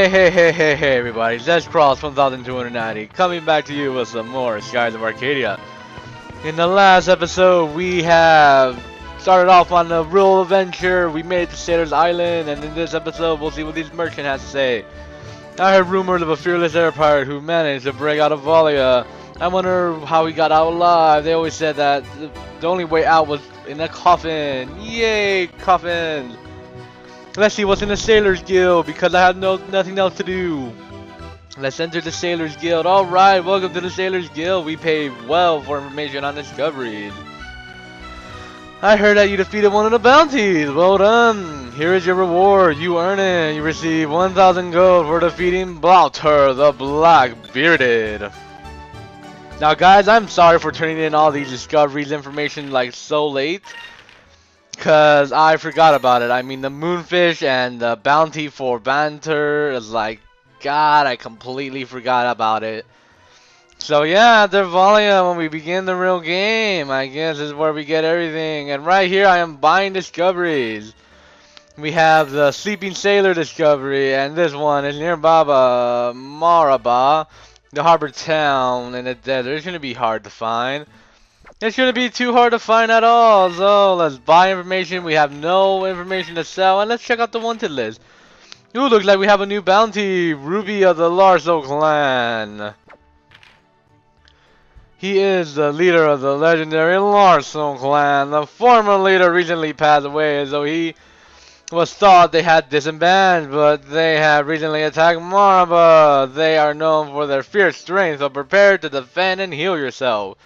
Hey everybody, Let's Cross 1290 coming back to you with some more Skies of Arcadia. In the last episode, we have started off on a real adventure. We made it to Sailor's Island, and in this episode, we'll see what this merchant has to say. I heard rumors of a fearless air pirate who managed to break out of Valia. I wonder how he got out alive. They always said that the only way out was in a coffin. Yay, coffin! Let's see what's in the Sailor's Guild, because I have nothing else to do. Let's enter the Sailor's Guild. Alright, welcome to the Sailor's Guild. We pay well for information on discoveries. I heard that you defeated one of the bounties. Well done. Here is your reward. You earn it. You receive 1,000 gold for defeating Blauter, the Black-Bearded. Now guys, I'm sorry for turning in all these discoveries information like so late, cause I forgot about it. I mean, the moonfish and the bounty for banter is like, God, I completely forgot about it. So yeah, after Valia, when we begin the real game, I guess is where we get everything. And right here, I am buying discoveries. We have the Sleeping Sailor discovery, and this one is near Baba Maraba, the harbor town in the desert. It shouldn't be hard to find. It shouldn't be too hard to find at all. So let's buy information. We have no information to sell, and let's check out the wanted list. Ooh, looks like we have a new bounty, Ruby of the Larso clan. He is the leader of the legendary Larso clan. The former leader recently passed away, so he was thought they had disbanded, but they have recently attacked Maraba. They are known for their fierce strength, so prepare to defend and heal yourself.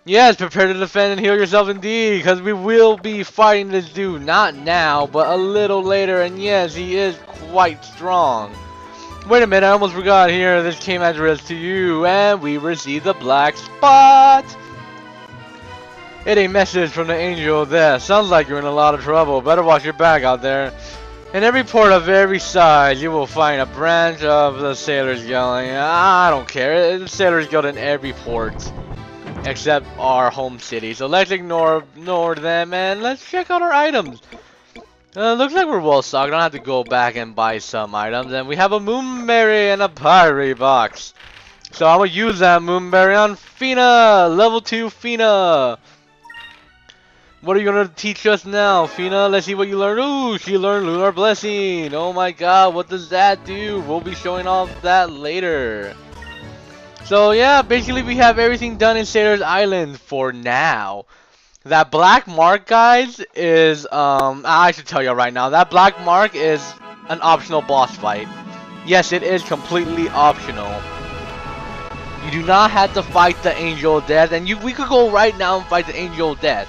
Yes, prepare to defend and heal yourself indeed, because we will be fighting this dude, not now, but a little later, and yes, he is quite strong. Wait a minute, I almost forgot here, this came addressed to you, and we received the black spot. It's a message from the angel there. Sounds like you're in a lot of trouble. Better watch your back out there. In every port of every side, you will find a branch of the Sailor's Guild. I don't care. The Sailor's Guild in every port, except our home city. So let's ignore them and let's check out our items. Looks like we're well stocked. I don't have to go back and buy some items. And we have a moonberry and a pirate box. So I'm gonna use that moonberry on Fina, level 2 Fina. What are you gonna teach us now, Fina? Let's see what you learned. Ooh, she learned Lunar Blessing. Oh my god, what does that do? We'll be showing off that later. So yeah, basically we have everything done in Sailor's Island for now. That black mark, guys, is I should tell you right now, that black mark is an optional boss fight. Yes, it is completely optional. You do not have to fight the Angel of Death, and we could go right now and fight the Angel of Death.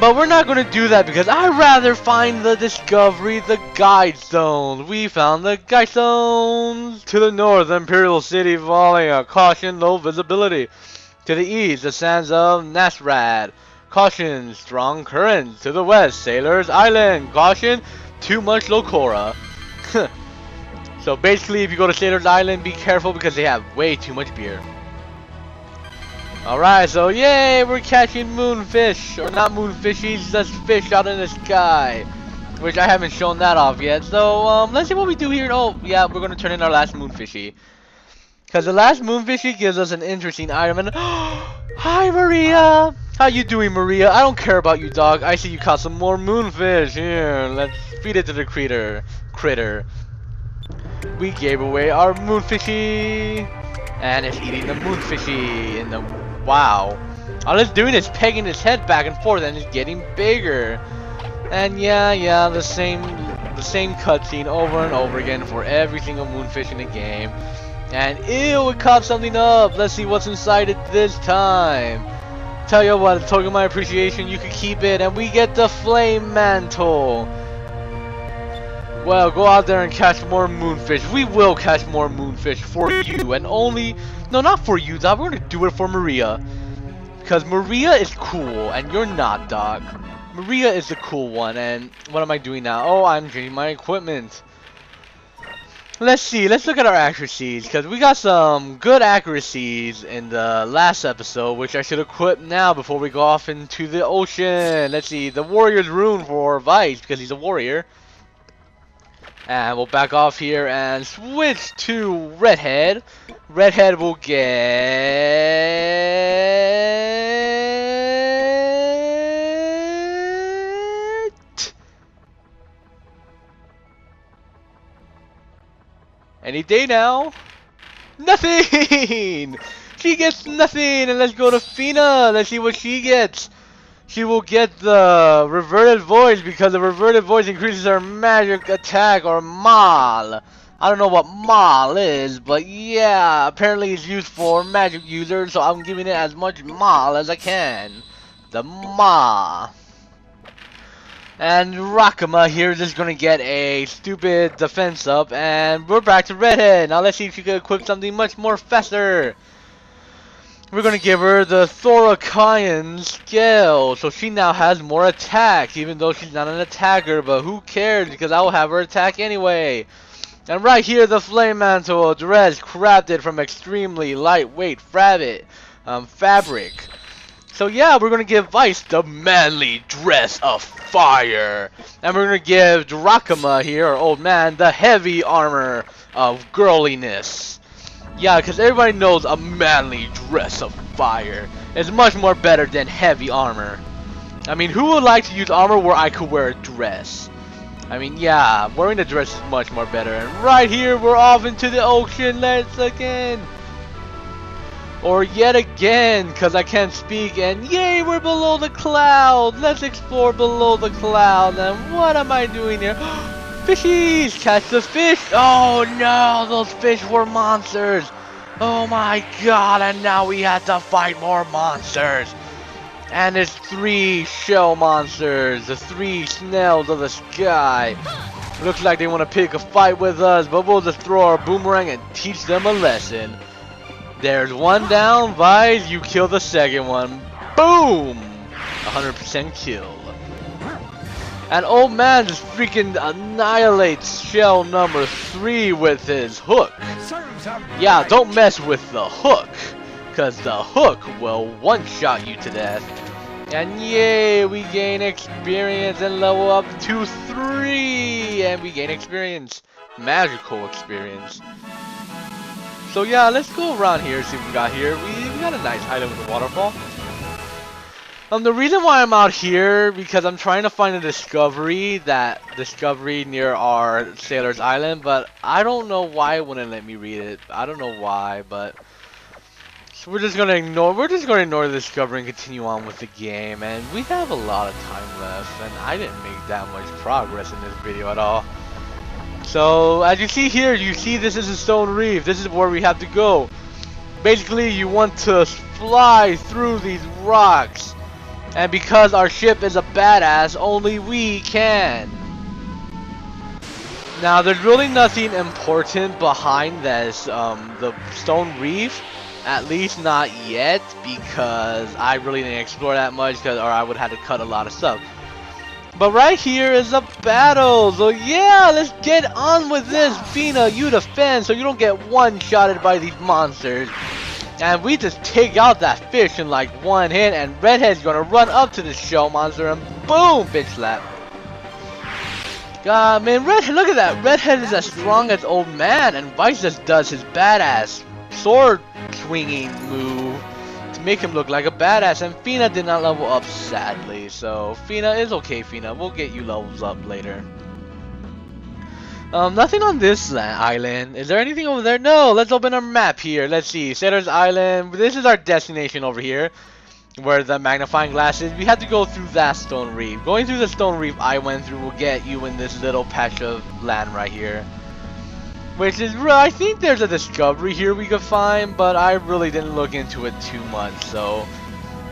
But we're not going to do that because I'd rather find the discovery, the guide stones. We found the guide stones. To the north, Imperial City Valia. Caution, low visibility. To the east, the sands of Nasrad. Caution, strong currents. To the west, Sailor's Island. Caution, too much Locora. So basically, if you go to Sailor's Island, be careful because they have way too much beer. Alright, so yay, we're catching moonfish, or not moonfishies, just fish out in the sky, which I haven't shown that off yet. So let's see what we do here. Oh yeah, we're gonna turn in our last moonfishy, because the last moonfishy gives us an interesting item. And hi Maria, how you doing, Maria? I don't care about you, dog. I see you caught some more moonfish. Here, let's feed it to the critter. We gave away our moonfishy, and it's eating the moonfishy in the. Wow. All it's doing is pegging its head back and forth and it's getting bigger. And yeah, the same cutscene over and over again for every single moonfish in the game. And ew, it caught something up. Let's see what's inside it this time. Tell you what, token my appreciation, you can keep it, and we get the flame mantle. Well, go out there and catch more moonfish. We will catch more moonfish for you, and only... No, not for you, dog. We're gonna do it for Maria. Because Maria is cool, and you're not, dog. Maria is the cool one, and what am I doing now? Oh, I'm changing my equipment. Let's see. Let's look at our accuracies, because we got some good accuracies in the last episode, which I should equip now before we go off into the ocean. Let's see. The warrior's rune for Vice, because he's a warrior. And we'll back off here and switch to Redhead. Redhead will get... Any day now. Nothing! She gets nothing! And let's go to Fina. Let's see what she gets. She will get the reverted voice because the reverted voice increases her magic attack or mal. I don't know what mal is, but yeah, apparently it's used for magic users, so I'm giving it as much mal as I can. The ma. And Rakama here is just gonna get a stupid defense up, and we're back to Redhead. Now let's see if she can equip something much more faster. We're gonna give her the Thorakian scale, so she now has more attack, even though she's not an attacker, but who cares, because I will have her attack anyway. And right here, the Flame Mantle dress crafted from extremely lightweight fabric. So yeah, we're gonna give Vice the manly dress of fire, and we're gonna give Drakama here, our old man, the heavy armor of girliness. Yeah, because everybody knows a manly dress of fire is much more better than heavy armor. I mean, who would like to use armor where I could wear a dress? I mean, yeah, wearing a dress is much more better. And right here, we're off into the ocean. Let's again. Or yet again, because I can't speak. And yay, we're below the cloud. Let's explore below the cloud. And what am I doing here? Fishies! Catch the fish! Oh no, those fish were monsters! Oh my god, and now we have to fight more monsters! And it's 3 shell monsters, the 3 snails of the sky. Looks like they want to pick a fight with us, but we'll just throw our boomerang and teach them a lesson. There's one down, Vice, you kill the second one. Boom! 100% kill. And old man just freaking annihilates shell number 3 with his hook. Yeah, don't mess with the hook, cause the hook will one-shot you to death. And yay, we gain experience and level up to 3, and we gain experience, magical experience. So yeah, let's go around here, see what we got here. We got a nice item with the waterfall. The reason why I'm out here, because I'm trying to find a discovery near our Sailor's Island, but I don't know why it wouldn't let me read it. I don't know why, but so we're just gonna ignore the discovery and continue on with the game. And we have a lot of time left, and I didn't make that much progress in this video at all. So as you see here, this is a stone reef. This is where we have to go. Basically, you want to fly through these rocks. And because our ship is a badass, only we can. Now, there's really nothing important behind this, the stone reef. At least not yet, because I really didn't explore that much, or I would have to cut a lot of stuff. But right here is a battle, so yeah, let's get on with this. Fina, you defend so you don't get one-shotted by these monsters. And we just take out that fish in like one hit, and Redhead's gonna run up to the shell monster and boom, bitch slap. God, man, Redhead, look at that. Redhead is as strong as old man, and Vice just does his badass sword swinging move to make him look like a badass. And Fina did not level up, sadly. So Fina is okay. Fina, we'll get you levels up later. Nothing on this island. Is there anything over there? No, let's open our map here. Let's see. Sailor's Island. This is our destination over here, where the magnifying glass is. We have to go through that stone reef. Going through the stone reef I went through will get you in this little patch of land right here. Which is, I think there's a discovery here we could find, but I really didn't look into it too much. So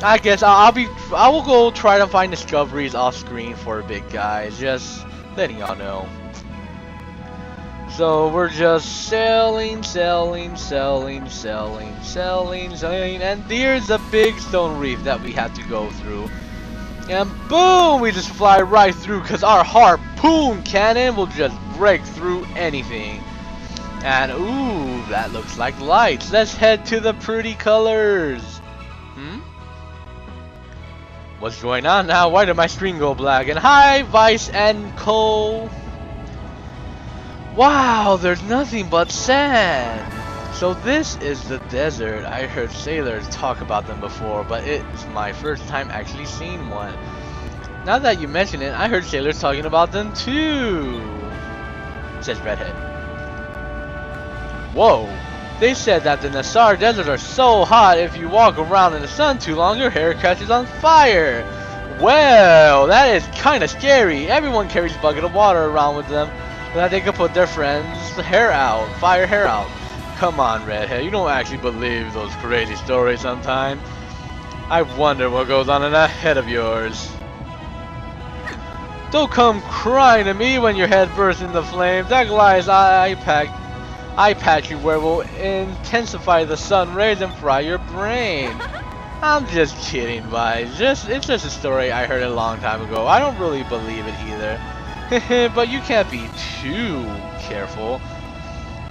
I guess I will go try to find discoveries off screen for a bit, guys. Just letting y'all know. So we're just sailing, and there's a big stone reef that we have to go through. And boom, we just fly right through, because our harpoon cannon will just break through anything. And ooh, that looks like lights. Let's head to the pretty colors. What's going on now? Why did my screen go black? And hi, Vice and Cole. Wow, there's nothing but sand. So this is the desert. I heard sailors talk about them before, but it's my first time actually seeing one. Now that you mention it, I heard sailors talking about them too, says Redhead. Whoa, they said that the Nassar deserts are so hot if you walk around in the sun too long, your hair catches on fire. Well, that is kinda scary. Everyone carries a bucket of water around with them so that they can put their friends' hair out, fire hair out. Come on, Redhead, you don't actually believe those crazy stories sometimes. I wonder what goes on in that head of yours. Don't come crying to me when your head bursts into flames. That guy's eye patch you wear will intensify the sun rays and fry your brain. I'm just kidding, guys. It's just a story I heard a long time ago. I don't really believe it either. But you can't be too careful.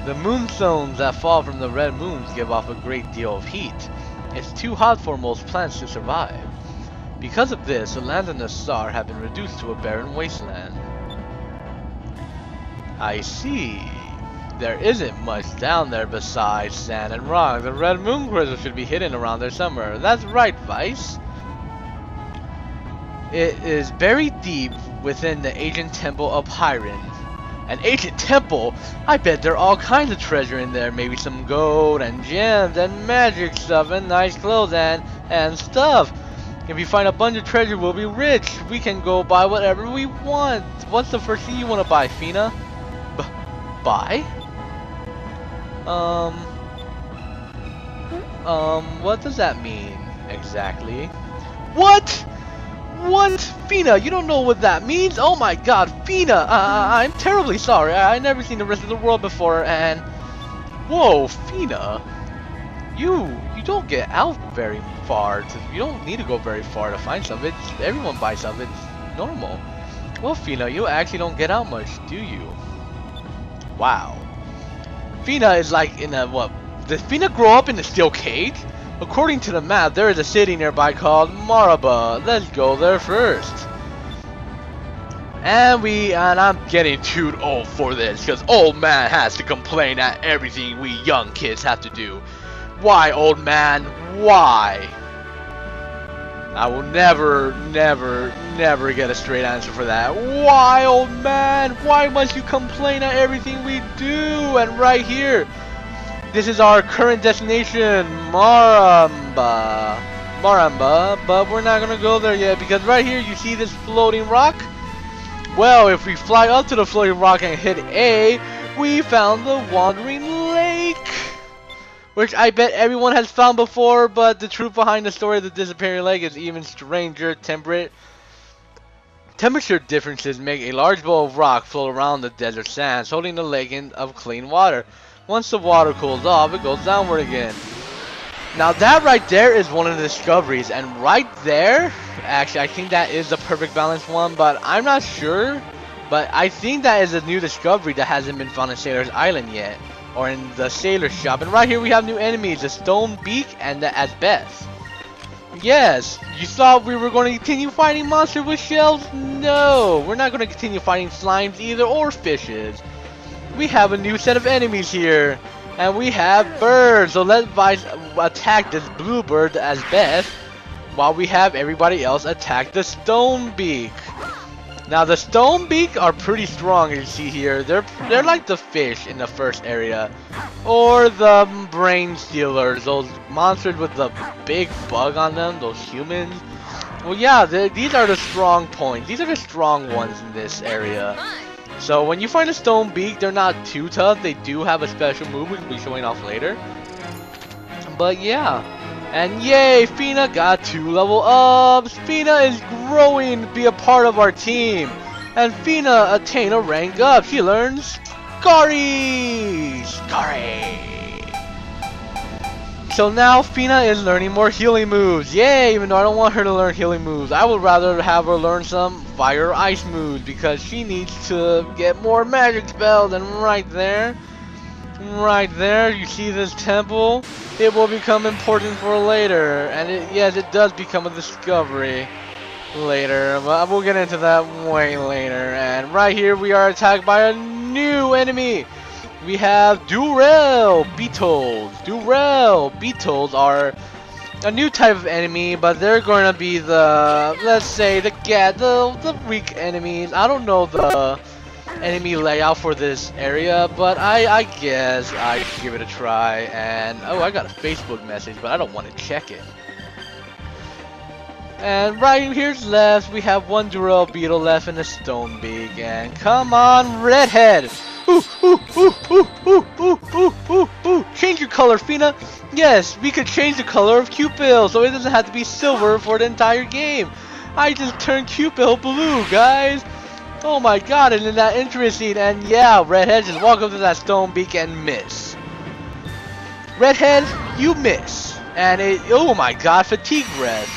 The moonstones that fall from the red moons give off a great deal of heat. It's too hot for most plants to survive. Because of this, the lands of Nassar have been reduced to a barren wasteland. I see. There isn't much down there besides sand and rock. The red moon crystal should be hidden around there somewhere. That's right, Vice. It is buried deep within the ancient temple of Hyron. An ancient temple? I bet there are all kinds of treasure in there. Maybe some gold and gems and magic stuff and nice clothes and stuff. If we find a bunch of treasure, we'll be rich. We can go buy whatever we want. What's the first thing you want to buy, Fina? Buy? What does that mean exactly? What? What? Fina, you don't know what that means? Oh my god, Fina! I'm terribly sorry. I've never seen the rest of the world before, and... Whoa, Fina! You don't get out very far. You don't need to go very far to find stuff. Everyone buys stuff. It's normal. Well, Fina, you actually don't get out much, do you? Wow. Fina is like in a what? Did Fina grow up in a steel cage? According to the map, there is a city nearby called Maraba. Let's go there first. And I'm getting too old for this, because old man has to complain at everything we young kids have to do. Why, old man? Why? I will never get a straight answer for that. Why, old man? Why must you complain at everything we do? And right here, this is our current destination, Maramba, but we're not gonna go there yet because right here you see this floating rock? Well, if we fly up to the floating rock and hit A, we found the Wandering Lake, which I bet everyone has found before, but the truth behind the story of the disappearing lake is even stranger. Temperature differences make a large bowl of rock float around the desert sands, holding the lake of clean water. Once the water cools off, it goes downward again. Now that right there is one of the discoveries, and right there, actually I think that is the perfect balanced one, but I'm not sure. But I think that is a new discovery that hasn't been found in Sailor's Island yet, or in the Sailor Shop. And right here we have new enemies, the Stone Beak and the Asbestos. Yes, you thought we were going to continue fighting monsters with shells? No, we're not going to continue fighting slimes either, or fishes. We have a new set of enemies here, and we have birds. So let's attack this bluebird, the Asbestos, while we have everybody else attack the Stone Beak. Now the Stone Beak are pretty strong, as you see here. They're like the fish in the first area, or the brain stealers, those monsters with the big bug on them, those humans. Well, yeah, these are the strong points. These are the strong ones in this area. So when you find a Stone Beak, they're not too tough. They do have a special move which we'll be showing off later. But yeah. And yay, Fina got 2 level ups. Fina is growing to be a part of our team. And Fina attained a rank up. She learns Scary. So now Fina is learning more healing moves. Yay, even though I don't want her to learn healing moves. I would rather have her learn some fire ice moves because she needs to get more magic spells. And right there, you see this temple? It will become important for later, and yes, it does become a discovery later, but we'll get into that way later. And right here we are attacked by a new enemy. We have Durell Beetles. Durell Beetles are a new type of enemy, but they're going to be the, let's say, the weak enemies. I don't know the enemy layout for this area, but I guess I should give it a try. And oh, I got a Facebook message, but I don't want to check it. And right here's left, we have one Durell Beetle left in the Stonebeak. And come on, Redhead! Ooh, ooh, ooh, ooh, ooh, ooh, ooh, ooh, ooh. Change your color, Fina. Yes, we could change the color of Cupid, so it doesn't have to be silver for the entire game. I just turned Cupid blue, guys. Oh my god, isn't that interesting? And yeah, Redhead, just walk up to that Stonebeak and miss. Redhead, you miss. And it, oh my god, Fatigue Red.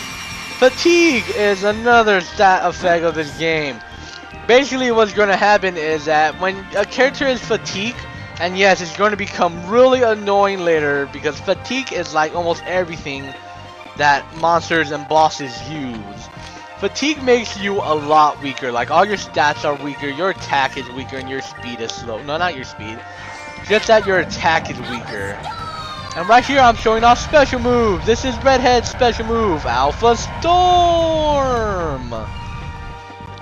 Fatigue is another stat effect of this game. Basically what's going to happen is that when a character is fatigued, and yes, it's going to become really annoying later because fatigue is like almost everything that monsters and bosses use. Fatigue makes you a lot weaker, like all your stats are weaker, your attack is weaker, and your speed is slow. No, not your speed, just that your attack is weaker. And right here I'm showing off special moves. This is Redhead's special move, Alpha Storm.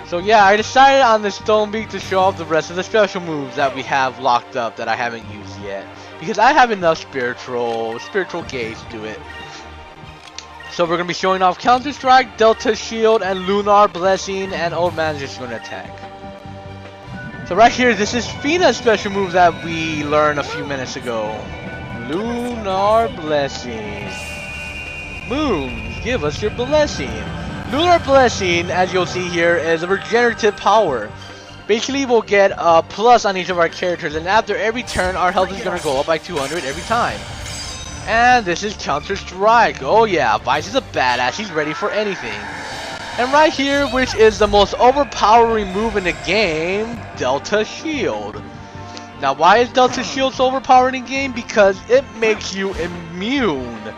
So yeah, I decided on this Stonebeak to show off the rest of the special moves that we have locked up that I haven't used yet. Because I have enough spiritual gauge to do it. So we're going to be showing off Counter Strike, Delta Shield, and Lunar Blessing, and Old Man's just going to attack. So right here, this is Fina's special move that we learned a few minutes ago. Lunar Blessing. Moons, give us your blessing. Lunar Blessing, as you'll see here, is a regenerative power. Basically, we'll get a plus on each of our characters, and after every turn, our health is going to go up by 200 every time. And this is Counter Strike. Oh yeah, Vice is a badass. He's ready for anything. And right here, which is the most overpowering move in the game, Delta Shield. Now, why is Delta Shield so overpowered in the game? Because it makes you immune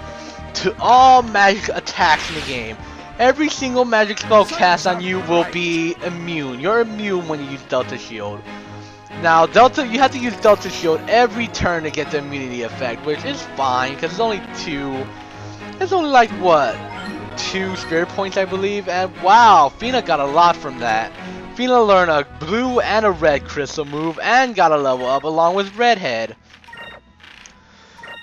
to all magic attacks in the game. Every single magic spell cast on you will be immune. You're immune when you use Delta Shield. Now, you have to use Delta Shield every turn to get the immunity effect, which is fine because it's only two. It's only like what, 2 spirit points, I believe. And wow, Fina got a lot from that. Fina learned a blue and a red crystal move and got a level up along with Redhead.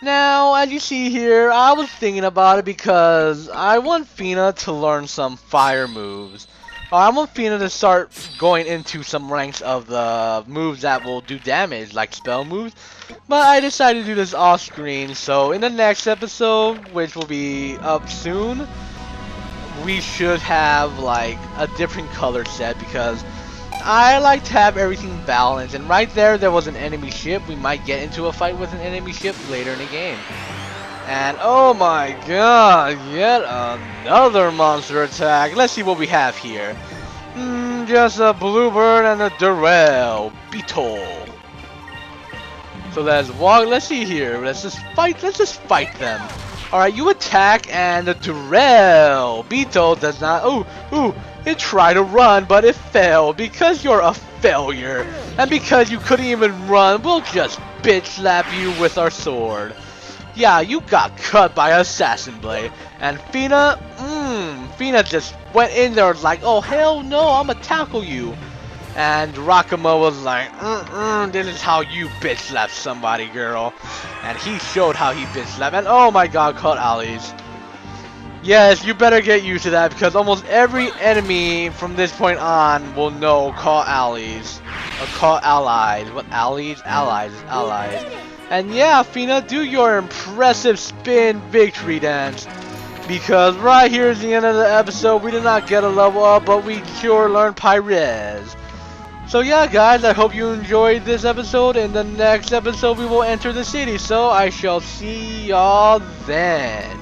Now, as you see here, I was thinking about it because I want Fina to learn some fire moves. I want Fina to start going into some ranks of the moves that will do damage, like spell moves. But I decided to do this off screen, so in the next episode, which will be up soon, we should have like a different color set because I like to have everything balanced. And right there was an enemy ship. We might get into a fight with an enemy ship later in the game. And oh my god, yet another monster attack. Let's see what we have here. Just a bluebird and a Durell Beetle. So let's see here. Let's just fight them. Alright, you attack and the Durell Beetle does not, it tried to run, but it failed because you're a failure. And because you couldn't even run, we'll just bitch slap you with our sword. Yeah, you got cut by Assassin Blade. And Fina just went in there like, oh hell no, I'ma tackle you. And Rakama was like, this is how you bitch slap somebody, girl. And he showed how he bitch slapped. And oh my god, caught allies. Yes, you better get used to that because almost every enemy from this point on will know call allies. Or call allies. What allies? Allies. Allies. And yeah, Fina, do your impressive spin victory dance. Because right here is the end of the episode. We did not get a level up, but we sure learned Pyrez. So yeah, guys, I hope you enjoyed this episode. In the next episode, we will enter the city. So I shall see y'all then.